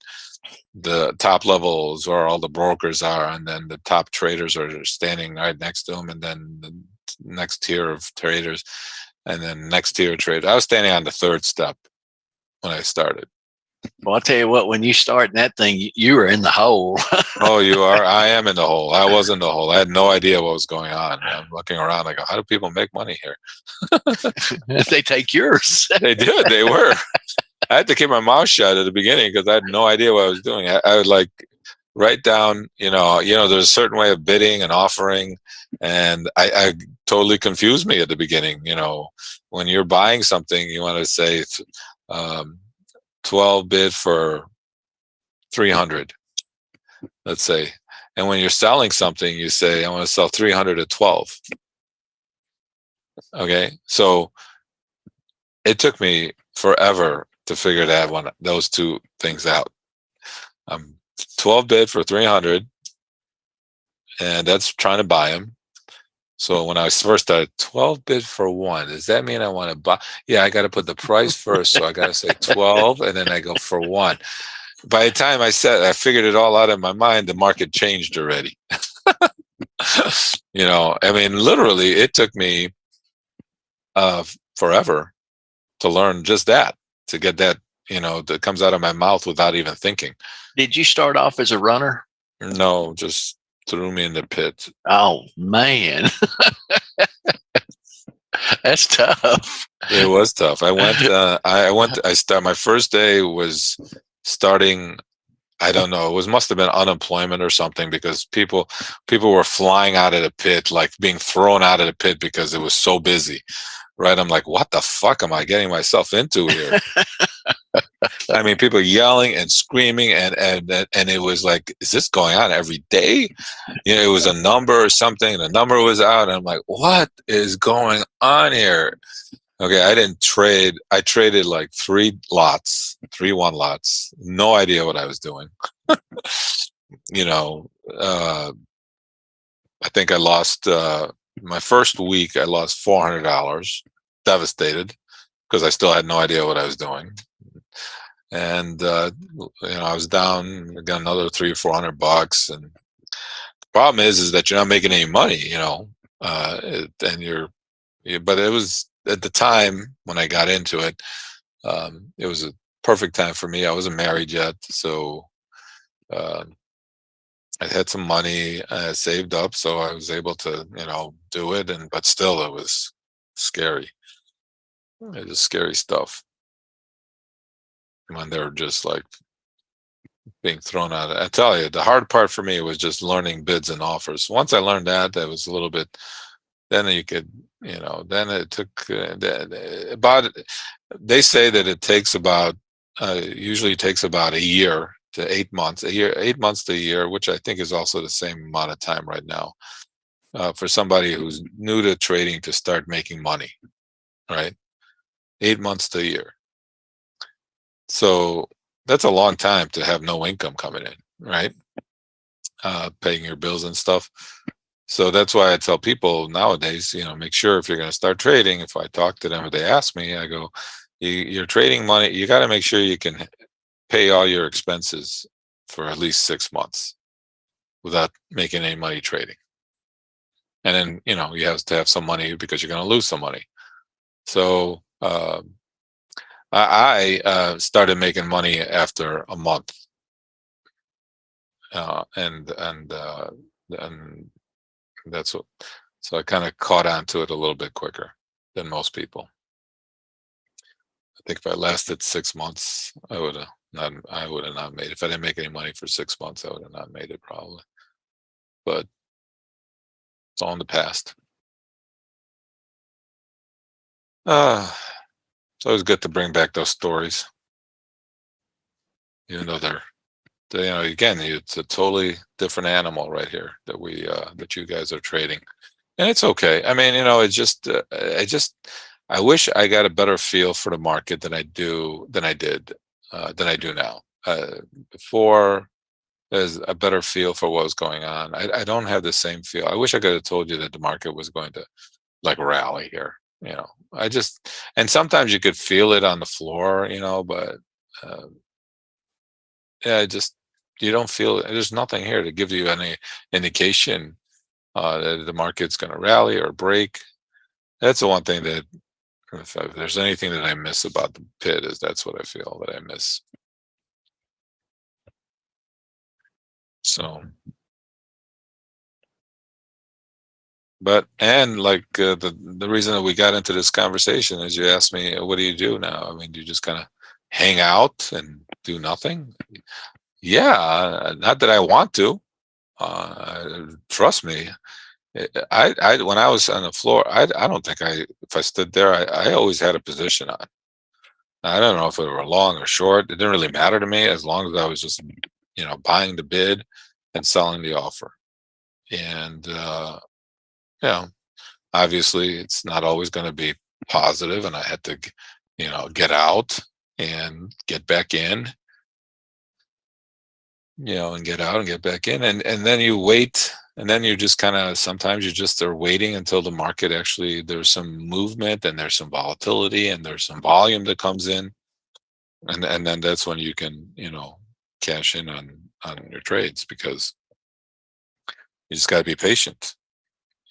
The top levels where all the brokers are, and then the top traders are standing right next to them, and then the next tier of traders, and then next tier of traders. I was standing on the third step when I started.
Well, I'll tell you what, when you start in that thing, you were in the hole.
Oh, you are? I am in the hole. I was in the hole. I had no idea what was going on. I'm looking around. I go, how do people make money here?
They take yours.
They did. They were. I had to keep my mouth shut at the beginning because I had no idea what I was doing. I would write down, there's a certain way of bidding and offering, and I totally confused me at the beginning. When you're buying something, you want to say 12 bid for 300, let's say, and when you're selling something, you say, I want to sell 300 at 12. Okay, so it took me forever to figure those two things out. 12 bid for 300, and that's trying to buy them. So when I first started, 12 bid for 1, does that mean I want to buy? Yeah, I got to put the price first, so I got to say 12, and then I go for 1. By the time I figured it all out in my mind, the market changed already. I mean, literally, it took me forever to learn just that, to get that, that comes out of my mouth without even thinking.
Did you start off as a runner?
No, just threw me in the pit.
Oh, man. That's tough.
It was tough. My first day was starting, I don't know, must have been unemployment or something, because people were flying out of the pit, like being thrown out of the pit because it was so busy. Right. I'm like, what the fuck am I getting myself into here? I mean, people yelling and screaming, and it was like, is this going on every day? It was a number or something, and the number was out, and I'm like, what is going on here? Okay, I didn't trade. I traded like 3 1 lots. No idea what I was doing. I think I lost, my first week, I lost $400, devastated, because I still had no idea what I was doing. And I was down, got another $300 or $400, and the problem is that you're not making any money, but it was, at the time when I got into it, it was a perfect time for me. I wasn't married yet, so I had some money saved up, so I was able to, do it. And but still, it was scary. It was scary stuff when they were just like being thrown out. I tell you, the hard part for me was just learning bids and offers. Once I learned that, that was a little bit. Then you could, then it took about. They say that it takes about, usually takes about a year to 8 months, a year, 8 months to a year, which I think is also the same amount of time right now, for somebody who's new to trading to start making money, right? 8 months to a year. So that's a long time to have no income coming in, right? Paying your bills and stuff. So that's why I tell people nowadays, make sure if you're going to start trading, if I talk to them, if they ask me, I go, you're trading money, you got to make sure you can pay all your expenses for at least 6 months without making any money trading. And then, you have to have some money because you're going to lose some money. So I started making money after a month, and that's what. So I kind of caught on to it a little bit quicker than most people. I think if I lasted 6 months, I would have not. I would have not made. If I didn't make any money for 6 months, I would have not made it probably. But it's all in the past. It's always good to bring back those stories, even though again, it's a totally different animal right here that you guys are trading, and it's okay. I mean, it's just, I wish I got a better feel for the market than I do now. Before, there's a better feel for what was going on. I don't have the same feel. I wish I could have told you that the market was going to like rally here. I just, and sometimes you could feel it on the floor, but uh, yeah, you don't feel. There's nothing here to give you any indication that the market's going to rally or break. That's the one thing that, if there's anything that I miss about the pit, is that's what I feel that I miss. So, but and like, the reason that we got into this conversation is you asked me, what do you do now? I mean, do you just kind of hang out and do nothing? Yeah, not that I want to. Trust me. When I was on the floor, I don't think if I stood there, I always had a position on. I don't know if it were long or short. It didn't really matter to me as long as I was just, buying the bid and selling the offer. And, yeah, obviously it's not always going to be positive, and I had to, get out and get back in, and get out and get back in, and then you wait, and then you just kind of, sometimes you just are waiting until the market actually, there's some movement and there's some volatility and there's some volume that comes in, and then that's when you can, cash in on your trades, because you just got to be patient.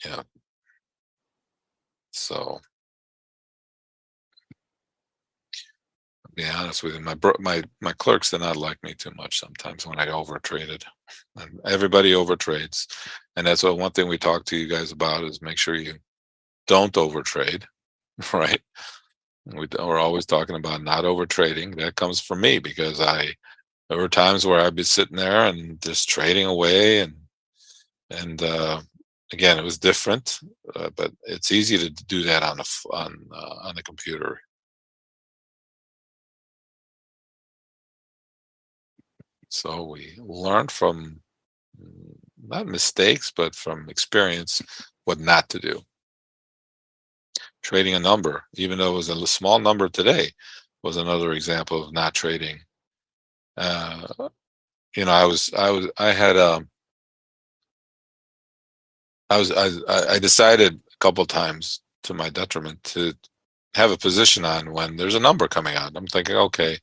Yeah. So, to be honest with you, my clerks did not like me too much sometimes when I over traded. And everybody over trades, and that's what one thing we talk to you guys about is make sure you don't over trade, right? We're always talking about not over trading. That comes from me because there were times where I'd be sitting there and just trading away, and again, it was different, but it's easy to do that on the computer. So we learned from, not mistakes, but from experience, what not to do. Trading a number, even though it was a small number today, was another example of not trading. Uh, I had, I decided a couple times, to my detriment, to have a position on when there's a number coming out. I'm thinking, okay,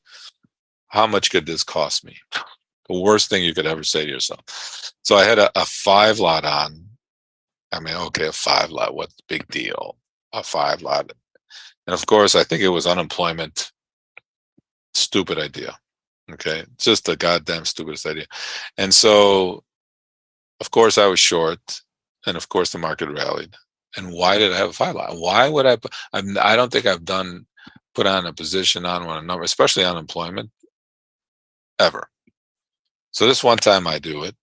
how much could this cost me? The worst thing you could ever say to yourself. So I had a 5 lot on. I mean, okay, a 5 lot, what's the big deal? A 5 lot. And of course, I think it was unemployment. Stupid idea. Okay. Just a goddamn stupidest idea. And so Of course, I was short, and of course, the market rallied. And why did I have a 5 lot? Why would I? I don't think I've put on a position on one a number, especially unemployment, ever. So this one time I do it,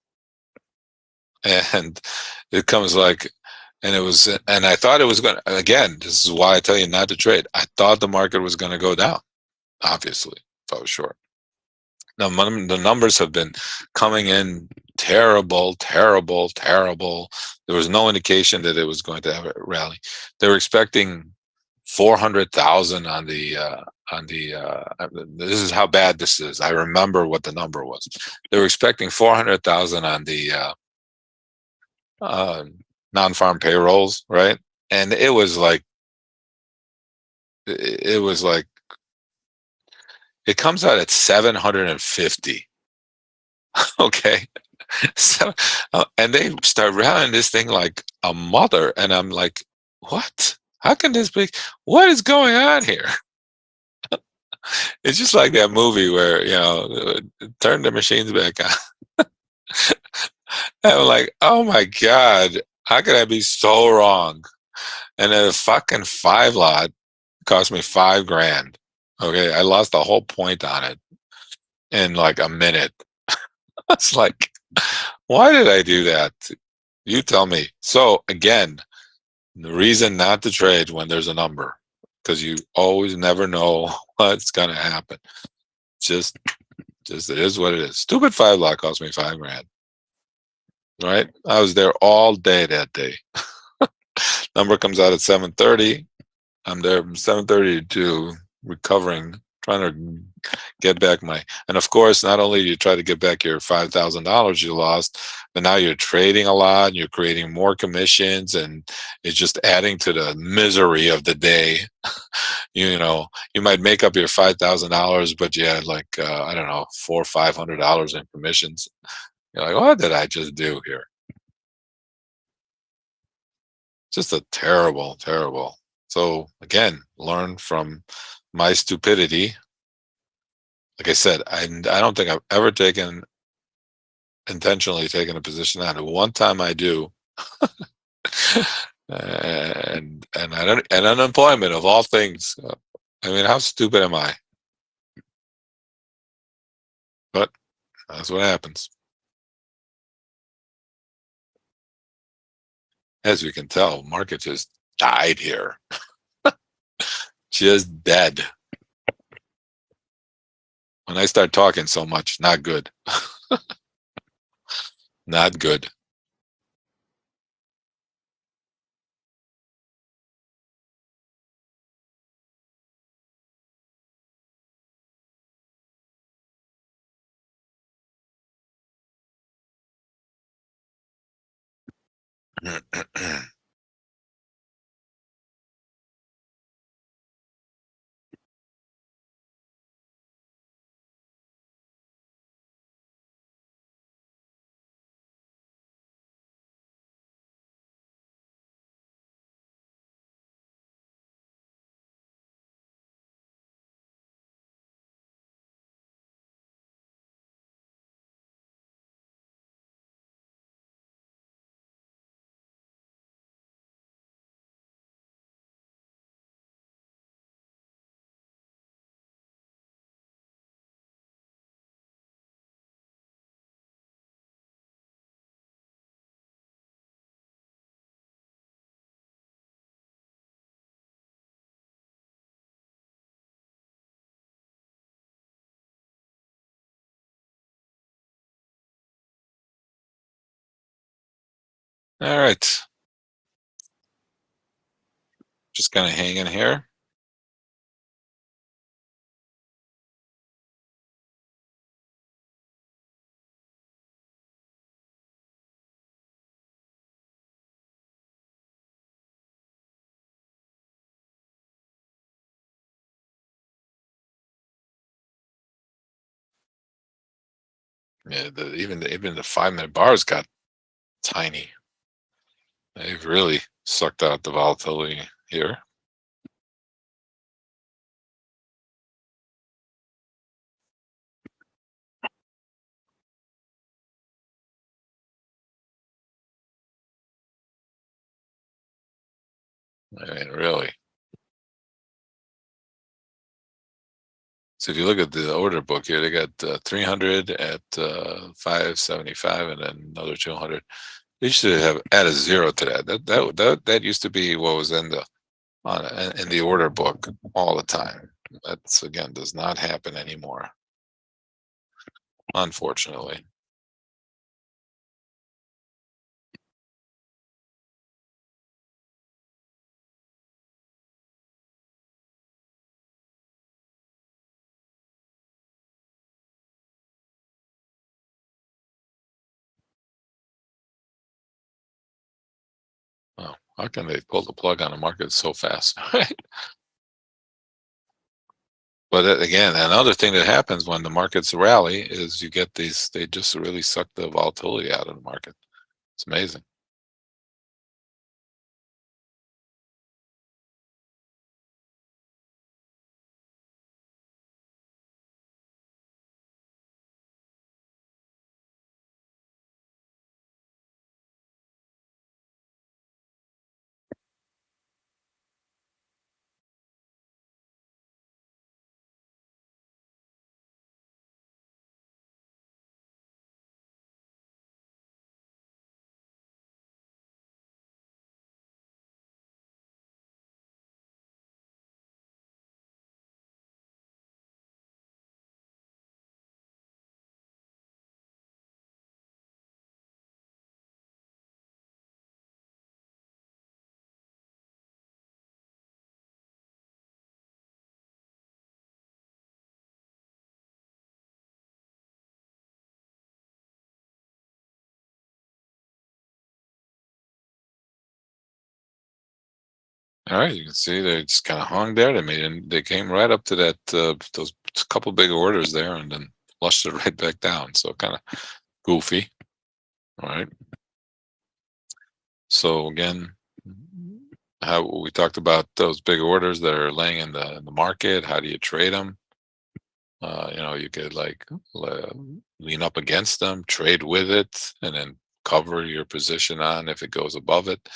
and it comes like, and it was, and I thought it was going to, again, this is why I tell you not to trade. I thought the market was going to go down, obviously, if I was short. Now, the numbers have been coming in terrible, terrible, terrible. There was no indication that it was going to have a rally. They were expecting 400,000 on the. This is how bad this is. I remember what the number was. They were expecting 400,000 on the uh, non-farm payrolls, right? And it was like it comes out at 750. Okay. So, and they start rallying this thing like a mother, and I'm like, what? How can this be? What is going on here? It's just like that movie where turn the machines back on. I'm like, oh my god, how could I be so wrong? And then a fucking 5 lot cost me 5 grand. Okay, I lost the whole point on it in like a minute. It's like, why did I do that? You tell me. So again, the reason not to trade when there's a number, because you always never know what's gonna happen. Just, just it is what it is. Stupid 5 lot cost me 5 grand. Right? I was there all day that day. Number comes out at 7:30. I'm there from 7:30 to recovering, trying to get back my. And of course, not only do you try to get back your $5,000 you lost, but now you're trading a lot and you're creating more commissions, and it's just adding to the misery of the day. You might make up your $5,000, but you had like I don't know, $400 or $500 in commissions. You're like, what did I just do here? Just a terrible, terrible. So again, learn from my stupidity. Like I said, I don't think I've ever intentionally taken a position on it. One time I do, and I don't, and unemployment of all things. I mean, how stupid am I? But that's what happens. As we can tell, market just died here, just dead. When I start talking so much, not good, not good. All right, just gonna hang in here. Yeah, even the 5 minute bars got tiny. They've really sucked out the volatility here. I mean, really. So if you look at the order book here, they got 300 at 575, and then another 200. They should have add a zero to that. That used to be what was in the in the order book all the time. That's again does not happen anymore, unfortunately. Oh, how can they pull the plug on the market so fast? Right? But again, another thing that happens when the markets rally is you get these. They just really suck the volatility out of the market. It's amazing. All right, you can see they just kind of hung there. They came right up to that those couple big orders there, and then flushed it right back down. So kind of goofy. All right. So again, how we talked about those big orders that are laying in the market. How do you trade them? You could like lean up against them, trade with it, and then cover your position on if it goes above it.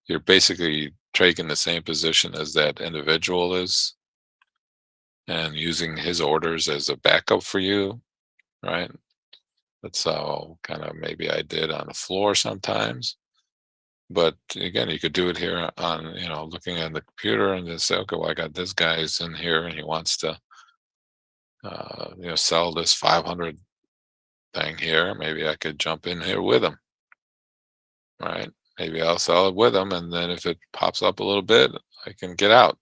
You're basically taking the same position as that individual is and using his orders as a backup for you, right? That's how kind of maybe I did on the floor sometimes. But again, you could do it here on, looking at the computer and just say, okay, well, I got this guy's in here and he wants to, sell this 500 thing here. Maybe I could jump in here with him, right? Maybe I'll sell it with him. And then if it pops up a little bit, I can get out.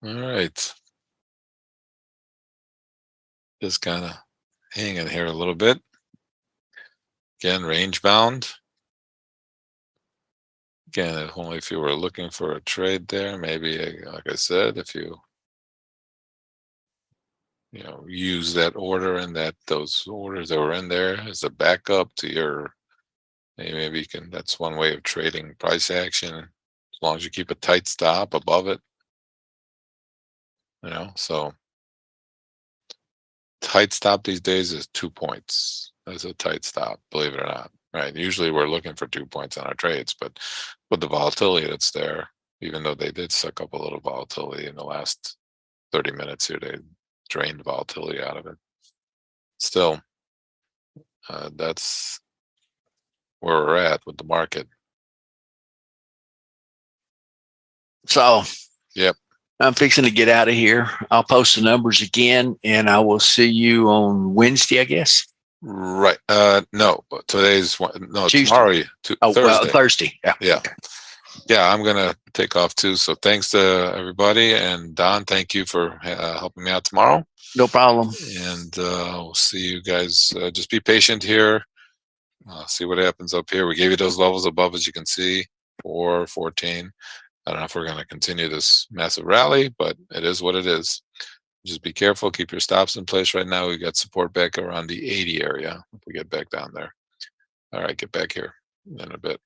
All right. Just kind of hang in here a little bit. Again, range bound. Again, if only if you were looking for a trade there, maybe like I said, if use that order and those orders that were in there as a backup to your, maybe you can, that's one way of trading price action, as long as you keep a tight stop above it, so tight stop these days is 2 points as a tight stop, believe it or not, right? Usually we're looking for 2 points on our trades, but with the volatility that's there, even though they did suck up a little volatility in the last 30 minutes here, they drained volatility out of it. Still, that's where we're at with the market.
So,
Yep.
I'm fixing to get out of here. I'll post the numbers again, and I will see you on Wednesday, I guess.
Right. No, today's no,
Tuesday.
tomorrow,
Oh, well,
Thursday.
Thursday. Yeah.
Yeah.
Okay.
Yeah, I'm gonna take off too. So thanks to everybody, and Don, thank you for helping me out tomorrow.
No problem.
And we'll see you guys. Just be patient here. See what happens up here. We gave you those levels above, as you can see, 4, 14. I don't know if we're going to continue this massive rally, but it is what it is. Just be careful. Keep your stops in place right now. We got support back around the 80 area if we get back down there. All right, get back here in a bit.